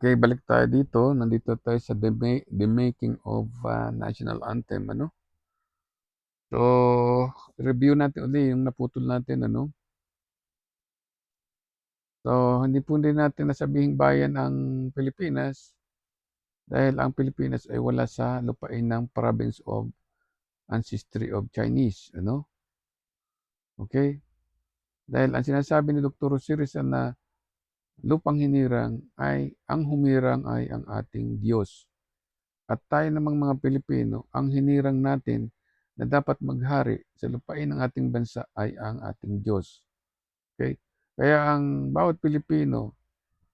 Okay, balik tayo dito. Nandito tayo sa the making of national anthem, ano? So, review natin uli yung naputol natin, ano? So, hindi po din natin nasabihing bayan ang Pilipinas dahil ang Pilipinas ay wala sa lupain ng province of ancestry of Chinese, ano? Okay? Dahil ang sinasabi ni Dr. Rizal na lupang hinirang ay ang humirang ay ang ating Diyos. At tayo namang mga Pilipino, ang hinirang natin na dapat maghari sa lupain ng ating bansa ay ang ating Diyos. Okay? Kaya ang bawat Pilipino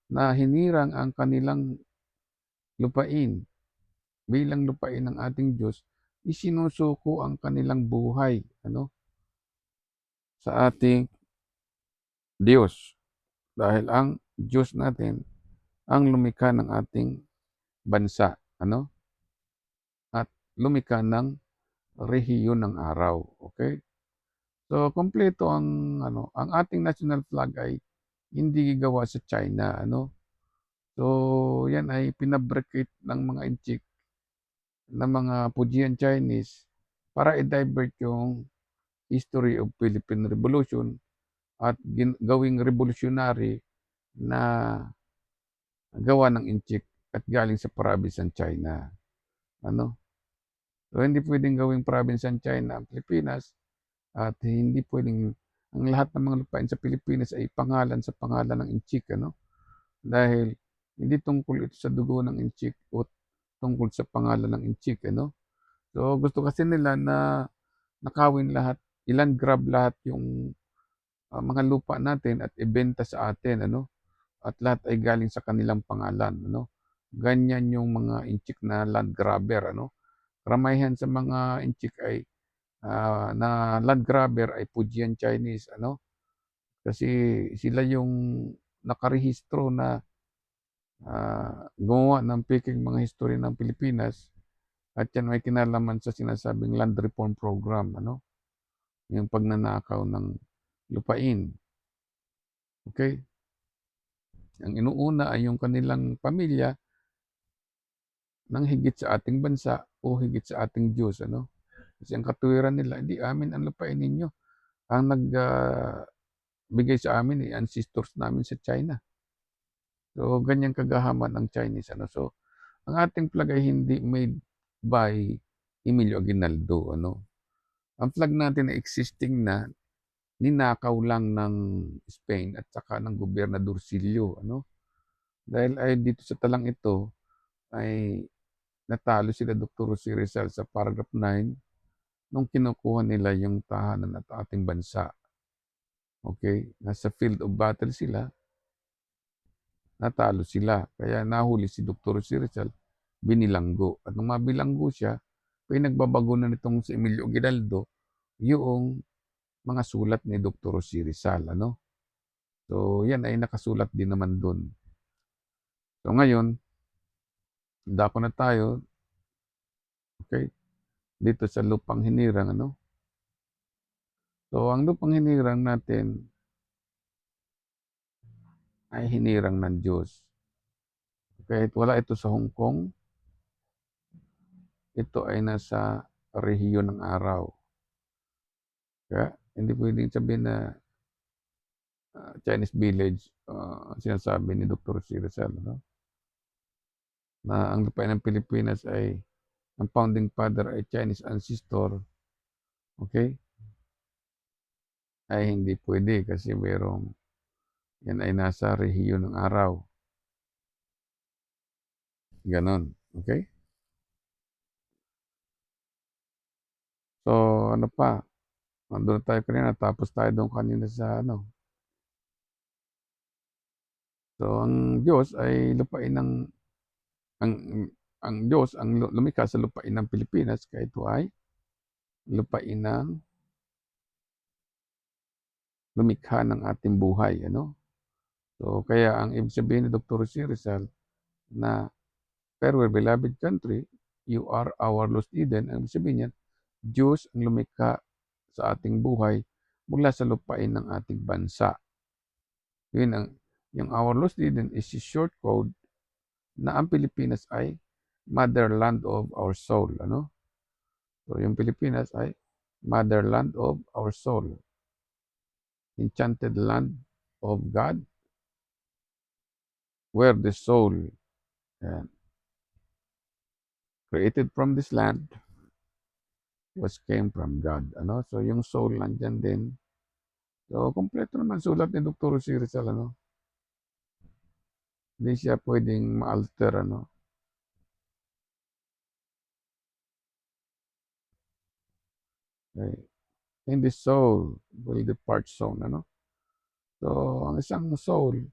na hinirang ang kanilang lupain bilang lupain ng ating Diyos, isinusuko ang kanilang buhay sa ating Diyos. Dahil ang Diyos natin ang lumikha ng ating bansa, at lumikha ng rehiyon ng araw. Okay? So kumpleto ang ating national flag ay hindi gawa sa China, So yan ay pinabricate ng mga Inchik ng mga Fujian Chinese para i-divert yung history of Philippine Revolution at gawing revolutionary na gawa ng Inchik at galing sa province ng China, ano? So hindi pwedeng gawing province ng China ang Pilipinas at hindi pwedeng ang lahat ng mga lupain sa Pilipinas ay sa pangalan ng Inchik, Dahil hindi tungkol ito sa dugo ng Inchik o tungkol sa pangalan ng Inchik, So gusto kasi nila na nakawin lahat, ilan grab lahat yung mga lupa natin at ibenta sa atin, At lahat ay galing sa kanilang pangalan, Ganyan yung mga Inchik na land grabber, Karamihan sa mga Inchik ay na land grabber ay Fujian Chinese, Kasi sila yung nakarehistro na gumawa ng peking mga history ng Pilipinas at yan may kinalaman sa sinasabing land reform program, yung pagnanakaw ng lupain. Okay? Ang inuuna ay yung kanilang pamilya ng higit sa ating bansa o higit sa ating Diyos, Kasi ang katuwiran nila, hindi amin ang lupain ninyo. Ang nagbigay sa amin ay ancestors namin sa China. So, ganyan kagahaman ang Chinese, So, ang ating flag ay hindi made by Emilio Aguinaldo, Ang flag natin ay existing na, ninakaw lang ng Spain at saka ng Gobernador Silio, Dahil ay dito sa talang ito ay natalo sila Dr. Jose Rizal sa paragraph 9 nung kinukuha nila yung tahanan at ating bansa. Okay? Nasa field of battle sila, natalo sila. Kaya nahuli si Dr. Jose Rizal, binilanggo. At nung mabilanggo siya, pinagbabago na nitong si Emilio Aguinaldo yung mga sulat ni Dr. Jose Rizal, So, yan ay nakasulat din naman dun. So, ngayon, dako na tayo, okay, dito sa lupang hinirang, So, ang lupang hinirang natin ay hinirang ng Diyos. Kahit wala ito sa Hong Kong, ito ay nasa rehiyon ng araw. Kaya hindi pwedeng sabihin na Chinese village, sinasabi ni Dr. C. Rizal, na ang lupain ng Pilipinas ay ang founding father ay Chinese ancestor, okay? Ay hindi pwede kasi yan ay nasa rehiyon ng araw. Ganon, okay? So, ano pa? Nandun tayo kanina, tapos tayo doon kanina sa So, ang Diyos ay lupain ng ang ang Diyos ang lumikha sa lupain ng Pilipinas kaya ito ay lupain ng lumikha ng ating buhay, So, kaya ang ibig sabihin ni Dr. C. Rizal na farewell beloved country, you are our lost Eden. Ang ibig sabihin niyan, Diyos ang lumikha sa ating buhay mula sa lupain ng ating bansa. Yun yung our lost Eden is a short code na ang Pilipinas ay motherland of our soul, ano? So, yung Pilipinas ay motherland of our soul, enchanted land of God, where the soul uh, created from this land was came from God, ano? So, yung soul nandiyan din. So, kumpleto naman sulat ni Dr. Jose Rizal, ano? Hindi siya pwedeng ma-alter, ano? Okay. In the soul will depart soon, ano? So, ang isang soul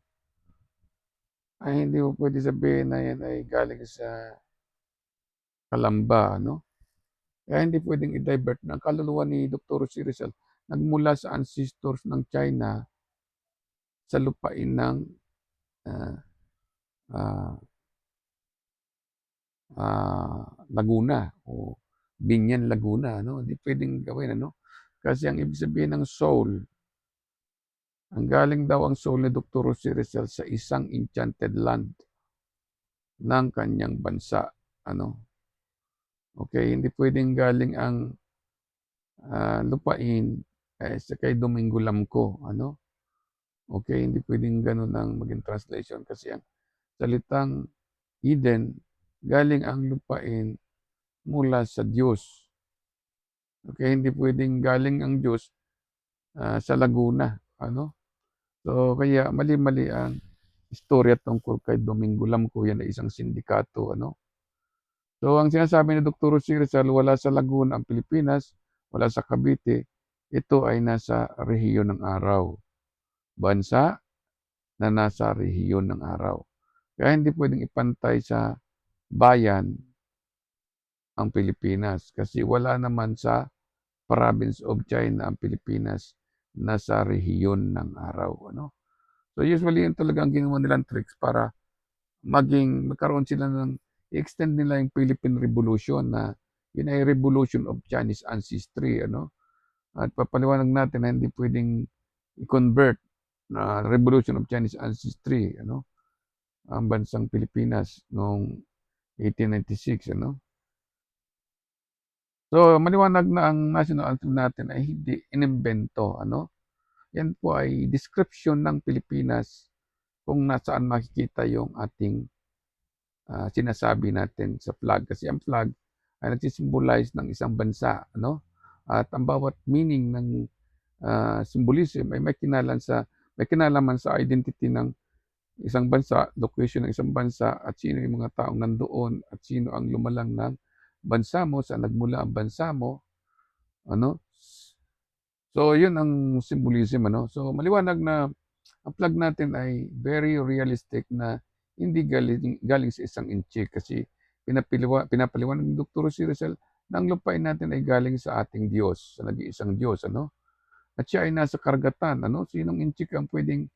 ay hindi mo pwede sabihin na yan ay galing sa kalamba, ano? Kaya hindi pwedeng i-divert na ang kaluluwa ni Dr. Jose Rizal nagmula sa ancestors ng China sa lupain ng ah, ah, Laguna o Binyan, Laguna, ano? Hindi pwedeng gawin, ano? Kasi ang ibig sabihin ng soul, ang galing daw ang soul ni Dr. Jose Rizal sa isang enchanted land ng kanyang bansa, ano? Okay, hindi pwedeng galing ang lupain sa kay Domingo Lamco, ano? Okay, hindi pwedeng ganun ang maging translation kasi ang salitang Eden, galing ang lupain mula sa Diyos. Okay, hindi pwedeng galing ang Diyos sa Laguna, ano? So, kaya mali-mali ang istorya tungkol kay Domingo Lamco, yan ay isang sindikato, ano? So, ang sinasabi ni Dr. Jose Rizal, wala sa Laguna ang Pilipinas, wala sa Cavite, ito ay nasa rehiyon ng araw. Bansa na nasa rehiyon ng araw. Kaya hindi pwedeng ipantay sa bayan ang Pilipinas kasi wala naman sa province of China ang Pilipinas nasa rehiyon ng araw, ano? So usually yun talaga ang ginawa nilang tricks para magkaroon sila ng i-extend nila yung Philippine Revolution na yun ay revolution of Chinese ancestry, ano? At papaliwanag natin na hindi pwedeng i-convert na revolution of Chinese ancestry, ano? Ang bansang Pilipinas noong 1896, ano? So, maliwanag na ang national anthem natin ay hindi inimbento, ano? Yan po ay description ng Pilipinas kung nasaan makikita yung ating sinasabi natin sa flag. Kasi ang flag ay nagsisimbolize ng isang bansa, ano? At ang bawat meaning ng symbolism ay may kinalaman sa identity ng isang bansa, location ng isang bansa, at sino yung mga taong nandoon, at sino ang lumalang ng bansa mo, saan nagmula ang bansa mo, ano? So, yun ang symbolism, ano? So, maliwanag na ang flag natin ay very realistic na hindi galing sa isang inche kasi pinapaliwanag ng Dr. Jose Rizal na ang lupain natin ay galing sa ating Diyos, sa nag-iisang Diyos, ano? At siya ay nasa karagatan, ano? Sinong inchik ang pwedeng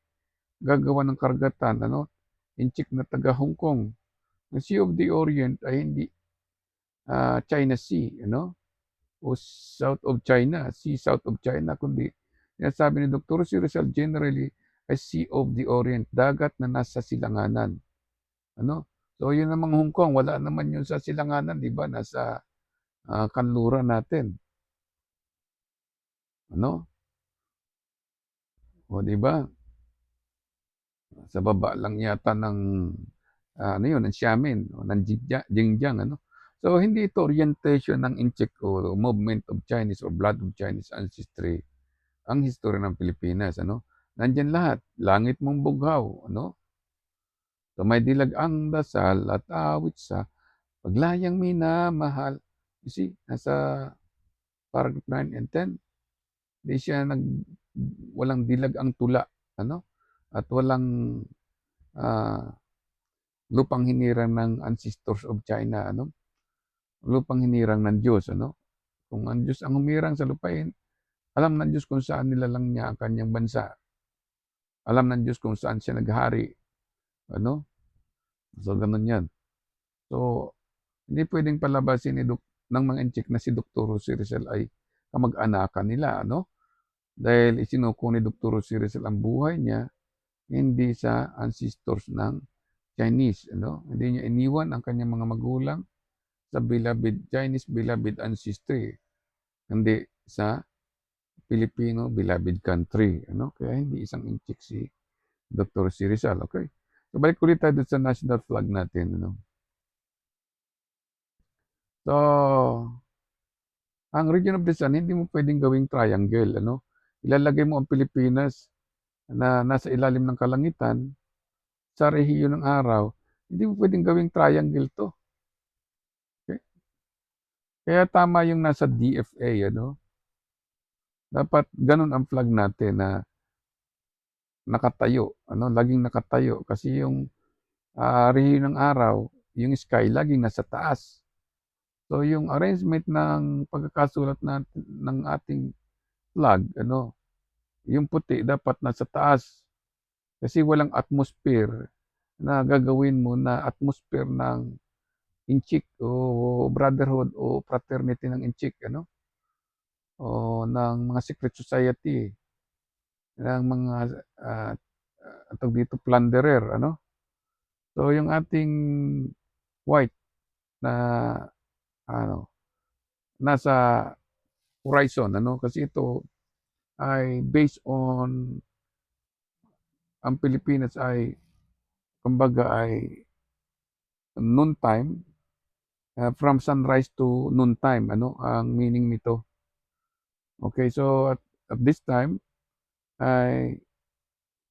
gagawa ng karagatan, ano? Inchik na taga Hong Kong. Ang Sea of the Orient ay hindi China Sea, ano? O South of China, Sea South of China, kundi sinasabi ni Dr. Jose Rizal generally ay Sea of the Orient, dagat na nasa silanganan. Ano? So yun namang Hong Kong, wala naman yun sa silanganan, di ba? Nasa kanluran natin. Ano? O di ba? Sa baba lang yata ng ano yun, ng Xiamen, o ng Xinjiang, ano? So hindi ito orientation ng incheck o movement of Chinese or blood of Chinese ancestry ang history ng Pilipinas, ano? Nandiyan lahat, langit mong bughaw, ano? So may dilag ang dasal at awit sa paglayang minamahal. You see, nasa paragraph 9 and 10, di siya walang dilag ang tula, ano? At walang ah, lupang hinirang ng ancestors of China, ano? Lupang hinirang ng Diyos, ano? Kung ang Diyos ang humirang sa lupain, alam ng Diyos kung saan nilalang niya ang kanyang bansa. Alam ng Diyos kung saan siya naghari, ano? So, ganun yan. So, hindi pwedeng palabasin ng mga inchik na si Dr. Jose Rizal ay kamag-anakan nila, ano? Dahil isinuko ni Dr. Jose Rizal ang buhay niya hindi sa ancestors ng Chinese, ano, hindi niya iniwan ang kanyang mga magulang sa Chinese beloved ancestry, hindi sa Filipino beloved country, ano. Kaya hindi isang inchik si Dr. C. Rizal, okey. So, balik ulit tayo dun sa national flag natin, ano. So, ang region of the sun hindi mo puwedeng gawing triangle, ano. Ilalagay mo ang Pilipinas na nasa ilalim ng kalangitan sa rehiyon ng araw, hindi mo puwedeng gawing triangle 'to, okey. Kaya tama yung nasa DFA, ano. Dapat gano'n ang flag natin na nakatayo, ano, laging nakatayo kasi yung, rehiyon ng araw, yung sky laging nasa taas. So, yung arrangement ng pagkakasulat natin ng ating flag, ano, yung puti dapat nasa taas kasi walang atmosphere na gagawin mo na atmosphere ng inchik o brotherhood o fraternity ng inchik, ano, o ng mga secret society, ng mga, ah, tawag dito, plunderer, ano. So, yung ating white na ano, nasa horizon, ano, kasi ito ay based on ang Pilipinas ay kumbaga ay noon time, from sunrise to noon time, ano, ang meaning nito. Okay, so at this time ay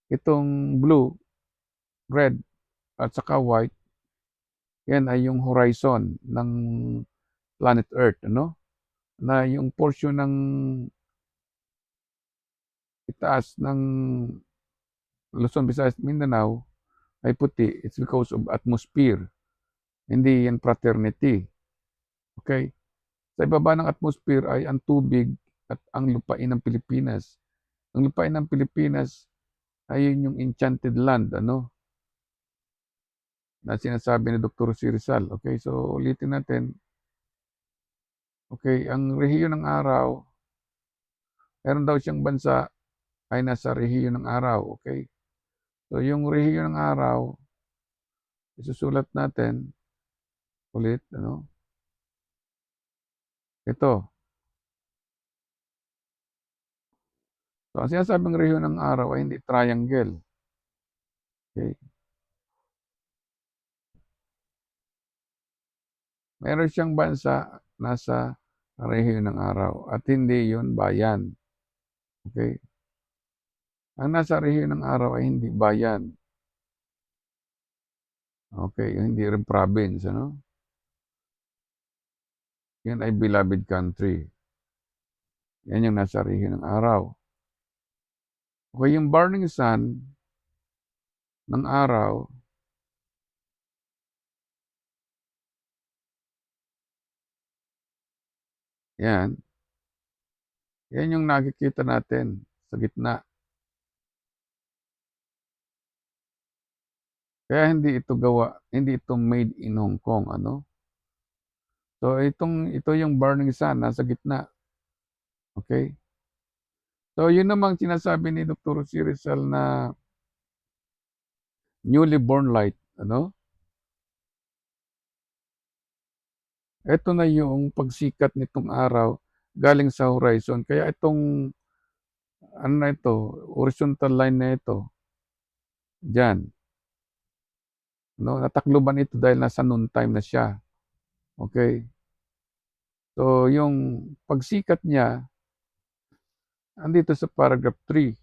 itong blue, red at saka white, yan ay yung horizon ng planet Earth, ano, na yung portion ng itaas ng Luzon, Visayas, Mindanao ay puti. It's because of atmosphere, hindi yan fraternity, okay. Sa ibaba ng atmosphere ay ang tubig at ang lupain ng Pilipinas. Ang lupain ng Pilipinas ay yun yung enchanted land, ano, na sinasabi ni Dr. C. Rizal. Okay, so ulitin natin. Okay, ang rehiyon ng araw, meron daw siyang bansa ay nasa rehiyon ng araw, okay. So yung rehiyon ng araw, isusulat natin ulit, ano, ito. So ang sinasabing rehiyon ng araw ay hindi triangle, okay. Meron siyang bansa nasa rehiyon ng araw at hindi yun bayan, okay. Ang nasa rehiyon ng araw ay hindi bayan, okay, hindi rin province, ano. Yan ay beloved country. Yan yung nasa rehiyon ng araw. Okay, yung burning sun ng araw, yan, yan yung nakikita natin sa gitna. Kaya hindi ito made in Hong Kong, ano. So ito yung burning sun nasa gitna, okay. So yun namang sinasabi ni Dr. C. Rizal na newly born light, ano, eto na yung pagsikat nitong araw galing sa horizon. Kaya itong ano na ito, horizontal line na ito, diyan, 'no, natakloban ito dahil nasa noon time na siya, okey. So yung pagsikat niya andito sa paragraph 3,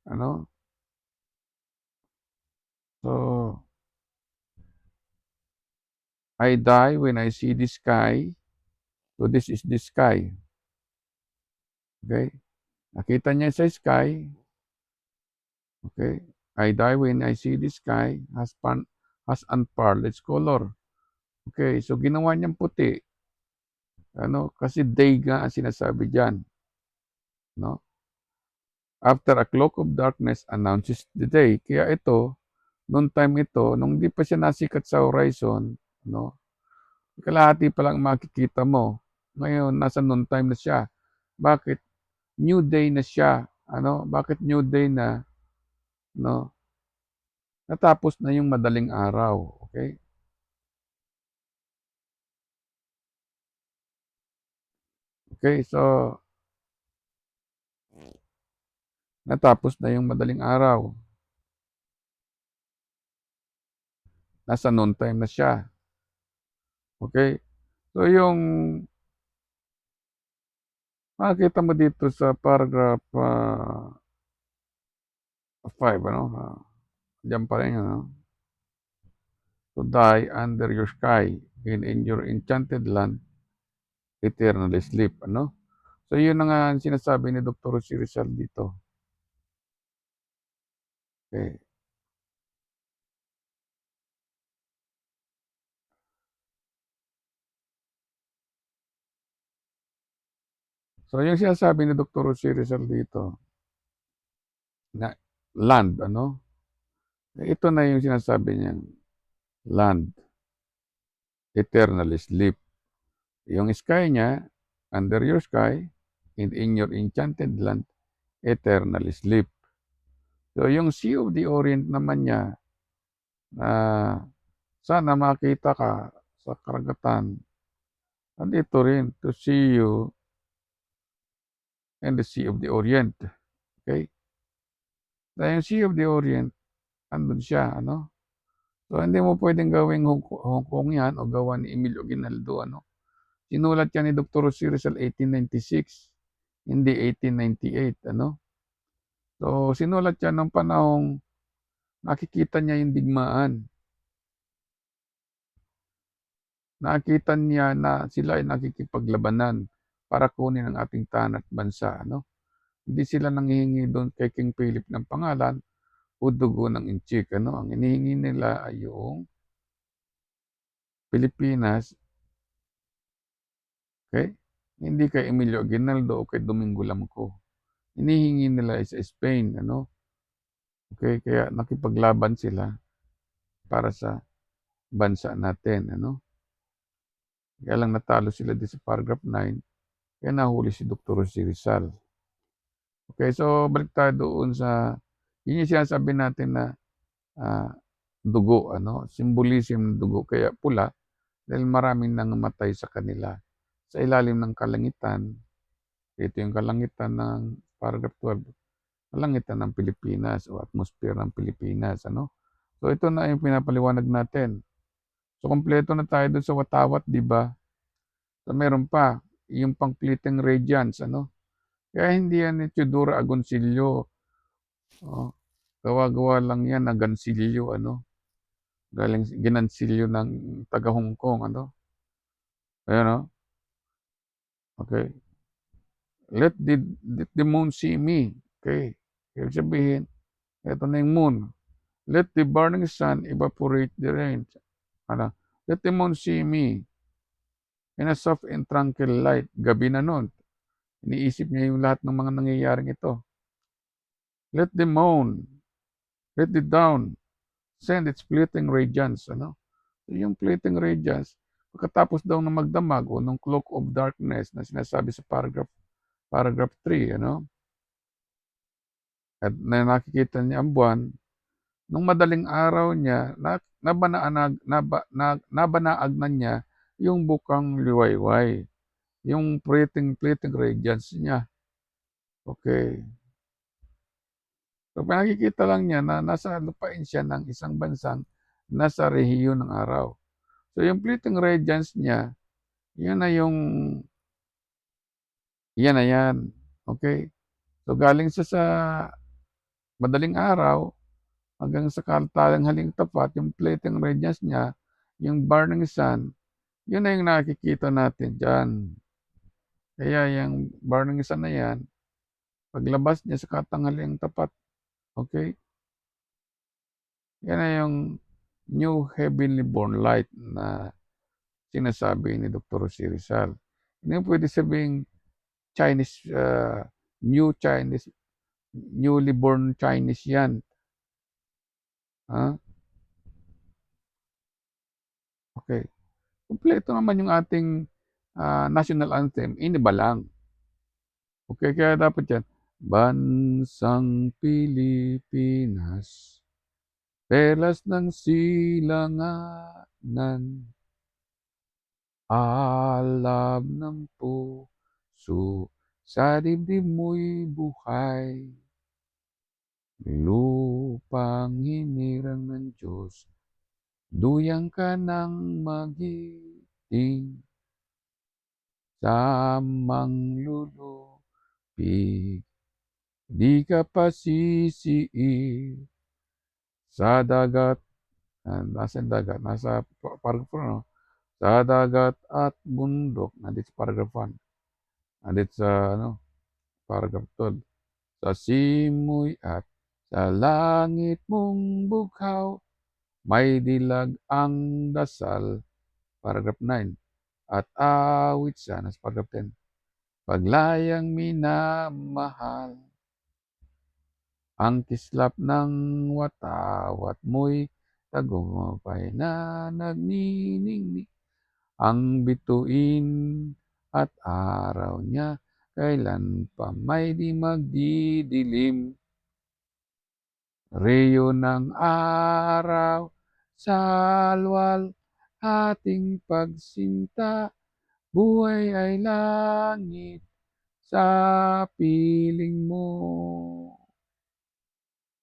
ano. So, "I die when I see the sky." So this is the sky, okey. Nakita niya sa sky, okey. "I die when I see the sky has unparalleled its color." Okey, so ginawa niyang puti, ano, kasi day nga ang sinasabi diyan, 'no. "After a cloak of darkness announces the day." Kaya ito, nung time ito, nung hindi pa siya nasikat sa horizon, 'no, kalahati pa lang makikita mo. Ngayon nasa noon time na siya. Bakit? New day na siya, ano, bakit new day na, 'no? natapos na yung madaling araw, okay? Okay, so natapos na yung madaling araw. Nasa noon time na siya, okay? So yung makikita mo dito sa paragraph 5, ano, diyan pa rin, ano, to die under your sky in your enchanted land, eternally sleep, ano? So yun na nga ang sinasabi ni Dr. Jose Rizal dito. Okay. So yung sinasabi ni Dr. Jose Rizal dito na land, ano? Ito na yung sinasabi niyang land, eternally sleep. Yung sky niya, under your sky, in your enchanted land, eternally sleep. So yung Sea of the Orient naman niya, sana makita ka sa karagatan. Nandito rin, to see you in the Sea of the Orient. Okay? Dahil yung Sea of the Orient, andun siya, ano? So hindi mo pwedeng gawing Hong Kong yan o gawa ni Emilio Aguinaldo, ano? Sinulat yan ni Dr. Jose Rizal 1896, hindi 1898, ano? So sinulat yan ng panahong nakikita niya yung digmaan. Nakita niya na sila ay nakikipaglabanan para kunin ang ating tanat bansa, ano? Hindi sila nanghihingi doon kay King Philip ng pangalan o dugo ng inchik, ano? Ang hinihingi nila ay yung Pilipinas, okay? Hindi kay Emilio Aguinaldo o kay Domingo Lamco. Hinihingi nila ay sa Spain, ano? Okay, kaya nakipaglaban sila para sa bansa natin, ano? Kaya lang natalo sila din sa paragraph 9, kaya nahuli si Dr. Jose Rizal. Okay, so balik tayo doon sa, yun yung sinasabi natin na dugo, ano? Symbolism ng dugo, kaya pula, dahil maraming nangamatay sa kanila. Sa ilalim ng kalangitan, ito yung kalangitan ng paragraph 12, kalangitan ng Pilipinas o atmosphere ng Pilipinas, ano? So ito na yung pinapaliwanag natin. So kompleto na tayo doon sa watawat, di ba? So meron pa, yung pang-fleeting radiance, ano? Kaya hindi yan ni Teodoro Agoncillo. Oh, gawa-gawa lang yan na gansilyo, ano? Galing ginansilyo ng taga Hong Kong, ano? Ayan, no? Okay. Let the moon see me. Okay. Ibig sabihin, ito na yung moon. Let the burning sun evaporate the rain. Ano? Let the moon see me in a soft and tranquil light. Gabi na nun. Iniisip niya yung lahat ng mga nangyayaring ito. Let the moon, let the dawn send its fleeting radiance. Ano? So, yung fleeting radiance, pagkatapos daw na magdamag o ng cloak of darkness na sinasabi sa paragraph 3, ano? At na nakikita niya ang buwan, nung madaling araw niya, nabanaag na niya yung bukang liwayway, yung fleeting radiance niya. Okay. So, nakikita lang niya na nasa lupain siya ng isang bansang nasa rehiyon ng araw. So, yung fleeting radiance niya, yun na yung, yan na yan. Okay? So, galing siya sa madaling araw hanggang sa haling tapat, yung fleeting radiance niya, yung burning sun, yun na yung nakikita natin dyan. Kaya yung burning sun na yan, paglabas niya sa katanghaliang tapat, okay? Yan na yung new heavenly born light na sinasabi ni Dr. Jose Rizal. Hindi pwede sabing Chinese, newly born Chinese yan. Ha? Okay. Kompleto naman yung ating national anthem, iniba lang. Okay, kaya dapat yan, Bansang Pilipinas. perlas ng silanganan, alab ng puso, sa dibdib mo'y buhay. Lupang hinirang ng Diyos, duyang ka ng magiting, samang lulupig, di ka pasisiil. Sa dagat, nasaan dagat? Nasa paragraph 4, no? Sa dagat at bundok, nandito sa paragraph 1. Nandito sa paragraph 12. Sa simoy at sa langit mong bughaw, may dilag ang dasal, paragraph 9. At awit siya, nasa paragraph 10. Paglayang minamahal, ang kislap ng watawat mo'y tagumpay na nagniningning. Ang bituin at araw niya, kailan pa may di magdidilim. Reyo ng araw, salwal, ating pagsinta, buhay ay langit sa piling mo.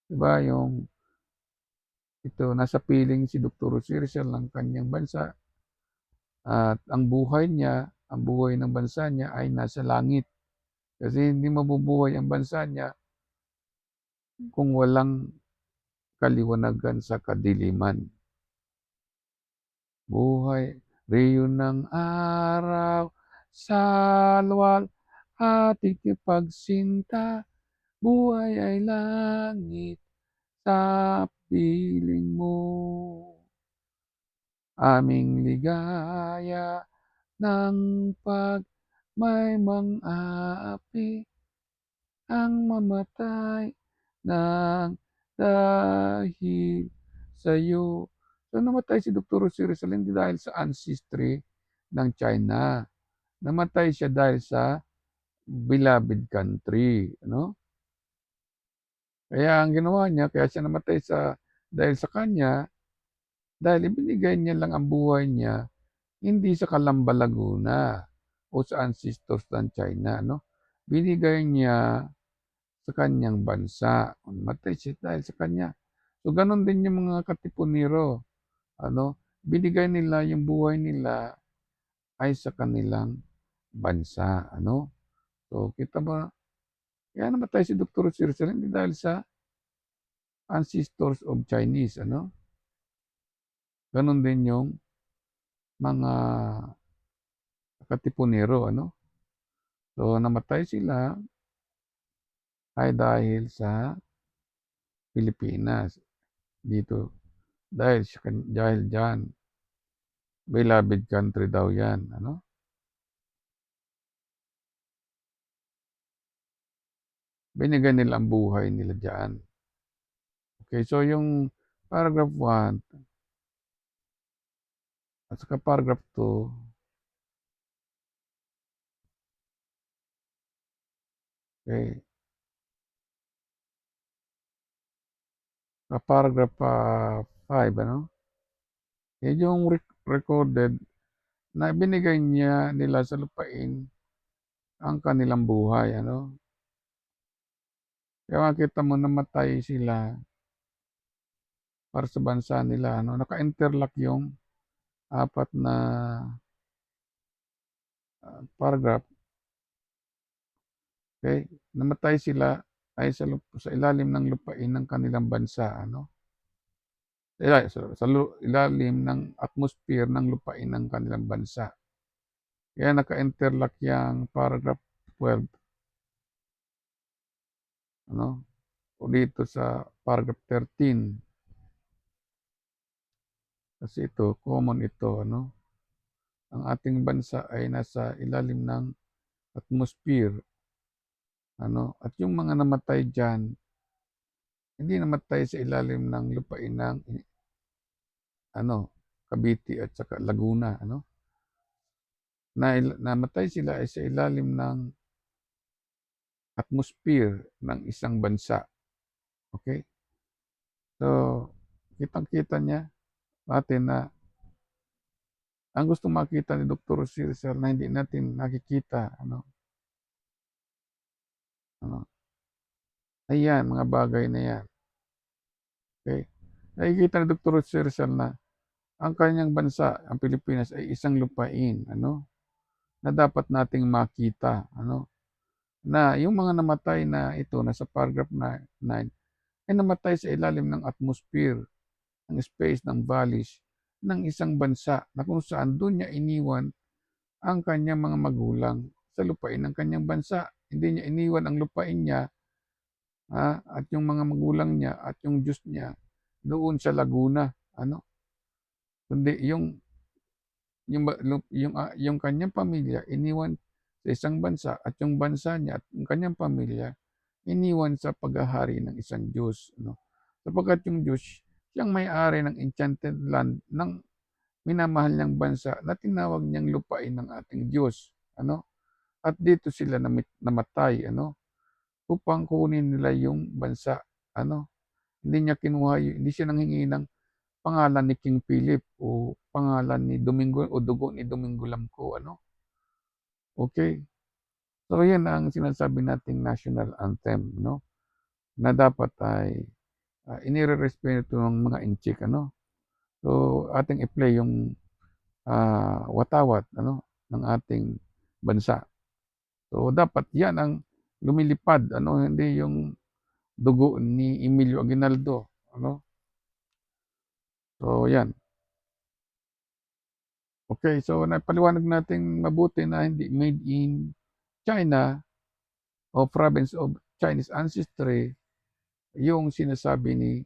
Diba ito, nasa piling si Dr. Jose Rizal ng kanyang bansa at ang buhay ng bansa niya ay nasa langit. Kasi hindi mabubuhay ang bansa niya kung walang kaliwanagan sa kadiliman. Buhay, riyon ng araw, salwal, ating ipagsinta, buhay ay langit sa piling mo. Aming ligaya ng pag may mang-aapi, ang mamatay ng dahil sa'yo. So namatay si Dr. Jose Rizal hindi dahil sa ancestry ng China. Namatay siya dahil sa beloved country, Kaya ang ginawa niya, kaya siya namatay dahil sa kanya, dahil ibinigay niya lang ang buhay niya, hindi sa Calamba, Laguna o sa ancestors ng China, Binigay niya sa kanyang bansa. Namatay siya dahil sa kanya. So, ganun din yung mga katipunero, binigay nila yung buhay nila ay sa kanilang bansa, So, kita ba, kaya namatay si Dr. Rizal hindi dahil sa ancestors of Chinese, Ganun din yung mga katipunero, So, namatay sila ay dahil sa Pilipinas. Dito, dahil dyan, beloved country daw yan, Binigay nila ang buhay nila dyan. Okay, so yung paragraph 1 at saka paragraph 2, okay, sa paragraph 5, Yan yung recorded na binigay nila sa lupain ang kanilang buhay, Kaya makita mo namatay sila para sa bansa nila, Naka-interlock yung 4 na paragraph. Okay, namatay sila ay sa ilalim ng lupain ng kanilang bansa, ilalim ng atmosphere ng lupain ng kanilang bansa. Kaya naka-interlock yang paragraph 12, o dito sa paragraph 13. Kasi ito, common ito, Ang ating bansa ay nasa ilalim ng atmosphere, At yung mga namatay diyan, hindi namatay sa ilalim ng lupain ng, Cavite at saka Laguna, Namatay sila ay sa ilalim ng atmosphere ng isang bansa. Okay? So, kitang-kita niya natin na ang gustong makita ni Dr. Jose Rizal na hindi natin nakikita, ano, ayan, mga bagay na yan. Okay? Nakikita ni Dr. Jose Rizal na ang kanyang bansa, ang Pilipinas, ay isang lupain, na dapat nating makita, na yung mga namatay na ito, nasa paragraph 9, ay namatay sa ilalim ng atmosphere, ng space, ng valleys, ng isang bansa na kung saan doon niya iniwan ang kanyang mga magulang sa lupain ng kanyang bansa. Hindi niya iniwan ang lupain niya, at yung mga magulang niya at yung Diyos niya doon sa Laguna, kundi yung kanyang pamilya iniwan sa isang bansa at yung bansa niya at yung kanyang pamilya iniwan sa paghahari ng isang Diyos, sapagkat yung Diyos siyang may-ari ng enchanted land ng minamahal niyang bansa na tinawag niyang lupain ng ating Diyos, at dito sila namatay, upang kunin nila yung bansa, hindi siya nanghingi ng pangalan ni King Philip o pangalan ni Domingo o dugo ni Domingo Lamco, okay? So yan ang sinasabi nating national anthem, na dapat ay inirerespeto ng mga Inchik, So ating i-play yung watawat, ng ating bansa. So dapat yan ang lumilipad, hindi yung dugo ni Emilio Aguinaldo, So yan. Okay, so napaliwanag natin mabuti na hindi made in China o province of Chinese ancestry yung sinasabi ni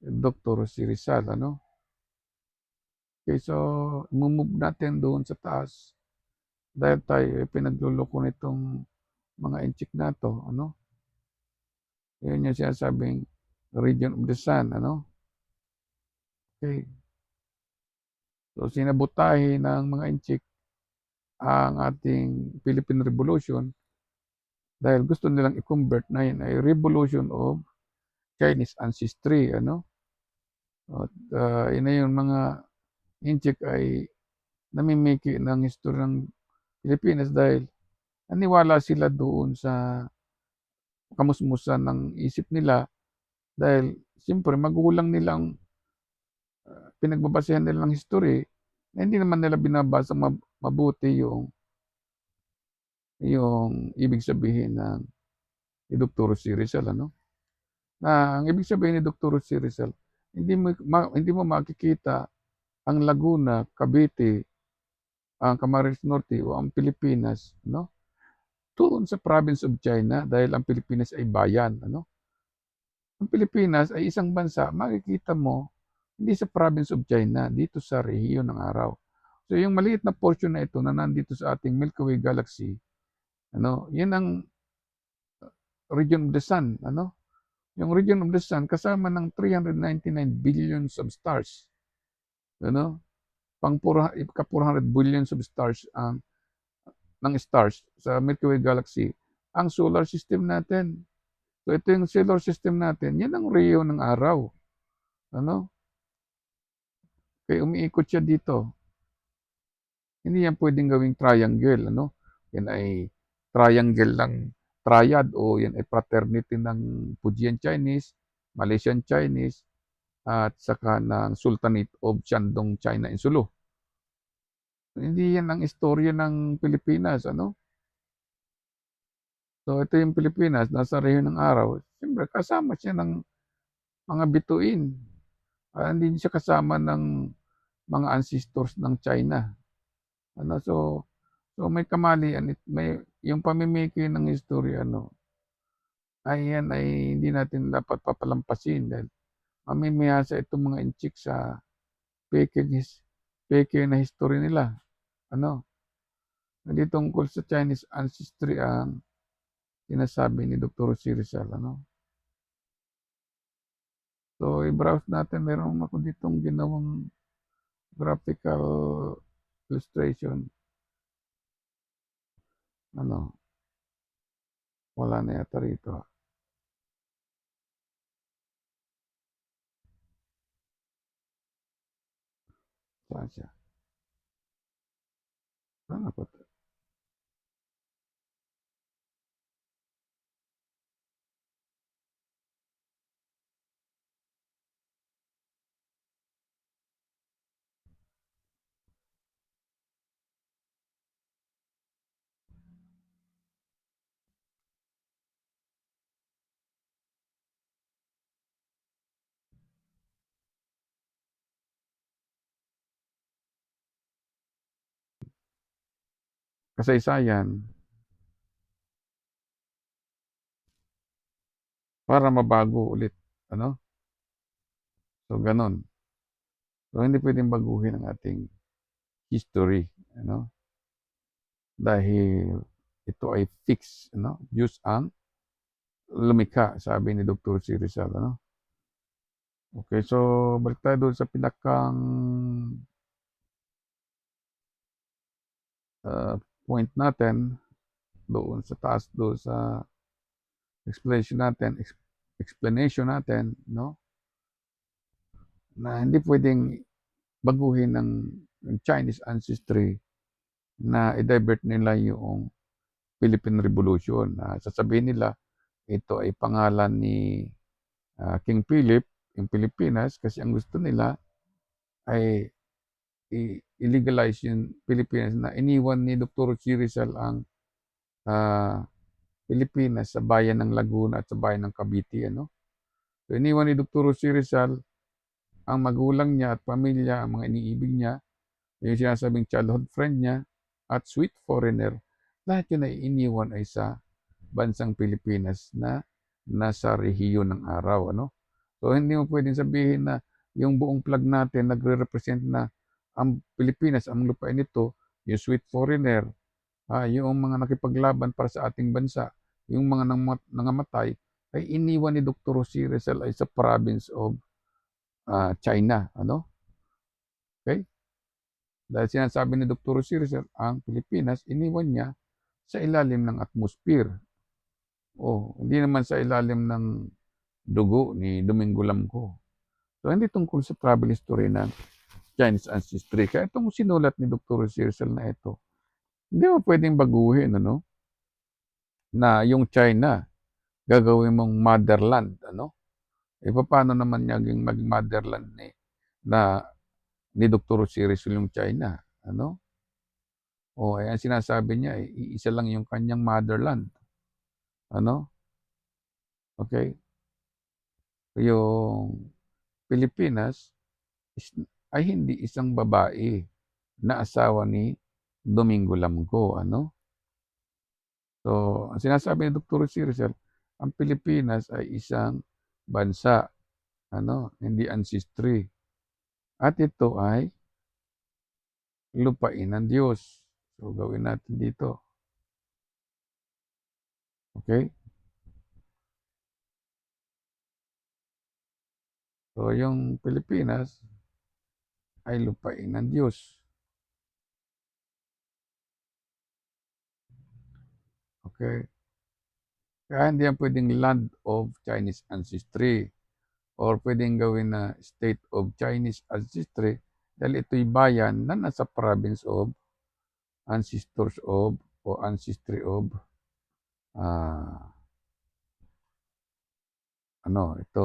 Dr. Si Rizal, Okay, so move natin doon sa taas dahil tayo pinagluloko nitong mga Inchik na to, Yun yung sinasabing region of the sun, Okay. So sinabotahe ng mga Inchik ang ating Philippine Revolution dahil gusto nilang i-convert na yun ay Revolution of Chinese ancestry, At yun na yung mga Inchik ay namimiki ng history ng Pilipinas dahil naniwala sila doon sa kamusmusan ng isip nila dahil siyempre magulang nilang pinagbabasehan nila ng history na hindi naman nila binabasa mabuti yung ibig sabihin ng ni Dr. Si Rizal, Na ang ibig sabihin ni Dr. Si Rizal, hindi mo makikita ang Laguna, Cavite, ang Camarines Norte o ang Pilipinas, doon sa province of China dahil ang Pilipinas ay bayan, Ang Pilipinas ay isang bansa, makikita mo hindi sa province of China, dito sa rehiyon ng araw. So yung maliit na portion na ito na nandito sa ating Milky Way galaxy, yun ang region of the sun, Yung region of the sun kasama ng 399 billions of stars, pang 400 billions of stars ng stars sa Milky Way galaxy, ang solar system natin. So ito yung solar system natin, yan ang rehiyon ng araw, Kaya umiikot siya dito. Hindi yan pwedeng gawing triangle, Yan ay triangle ng triad o yan ay fraternity ng Fujian Chinese, Malaysian Chinese, at saka ng Sultanate of Shandong China Insulu. Hindi yan ang istorya ng Pilipinas, So ito yung Pilipinas, nasa rehiyon ng araw. Siyempre kasama siya ng mga bituin. Hindi siya kasama ng mga ancestors ng China. So may kamalian, may yung pamimiki ng history, yan ay hindi natin dapat papalampasin dahil mamimihasa itong mga Inchik sa peke na history nila, hindi tungkol sa Chinese ancestry ang sinasabi ni Dr. Si Rizal, So i-browse natin, meron ako ditong ginawang graphical illustration, wala na yata rito. Saan siya? Saan napunta? Kasaysayan para mabago ulit, ano? So, gano'n. So, hindi puwedeng baguhin ang ating history, ano? Dahil ito ay fix, ano? Diyos ang lumikha, sabi ni Dr. C. Rizal, ano? Okay, so balik tayo doon sa ah, point natin, doon sa taas, doon sa explanation natin, no? Na hindi puwedeng baguhin ng Chinese ancestry na i-divert nila yung Philippine Revolution. Sasabihin nila ito ay pangalan ni King Philip, yung Pilipinas, kasi ang gusto nila ay i-legalize yung Pilipinas na iniwan ni Dr. C. Rizal ang ah, Pilipinas sa bayan ng Laguna at sa bayan ng Cavite, ano? So, iniwan ni Dr. C. Rizal ang magulang niya at pamilya, ang mga iniibig niya, yung sinasabing childhood friend niya, at sweet foreigner. Lahat yun ay iniwan ay sa bansang Pilipinas na nasa rehiyon ng araw, ano? So, hindi mo pwedeng sabihin na yung buong flag natin nagre-represent na ang Pilipinas, ang lupain nito, yung sweet foreigner, yung mga nakipaglaban para sa ating bansa, yung mga nangamatay, ay iniwan ni Dr. Jose Rizal ay sa province of China, ano? Okay? Dahil sinasabi ni Dr. Jose Rizal, ang Pilipinas, iniwan niya sa ilalim ng atmosphere. Hindi naman sa ilalim ng dugo ni Domingo Lamco. So, hindi tungkol sa travel history ng Chinese ancestry. Kaya itong sinulat ni Dr. Jose Rizal na ito, hindi mo pwedeng baguhin, ano? Na yung China, gagawin mong motherland, ano? Paano naman naging mag-motherland na ni Dr. Jose Rizal yung China, ano? Ang sinasabi niya, iisa lang yung kanyang motherland, ano? Okay? Yung Pilipinas is, ay hindi isang babae na asawa ni Domingo Lamco, ano? So, ang sinasabi ni Dr. Jose Rizal, ang Pilipinas ay isang bansa, ano, hindi ancestry. At ito ay lupain ng Diyos. So, gawin natin dito. Okay? So, yung Pilipinas ay lupain ng Diyos. Okay? Kaya hindi yan pwedeng land of Chinese ancestry or pwedeng gawin na state of Chinese ancestry dahil ito'y bayan na nasa province of ancestors of o ancestry of ano, ito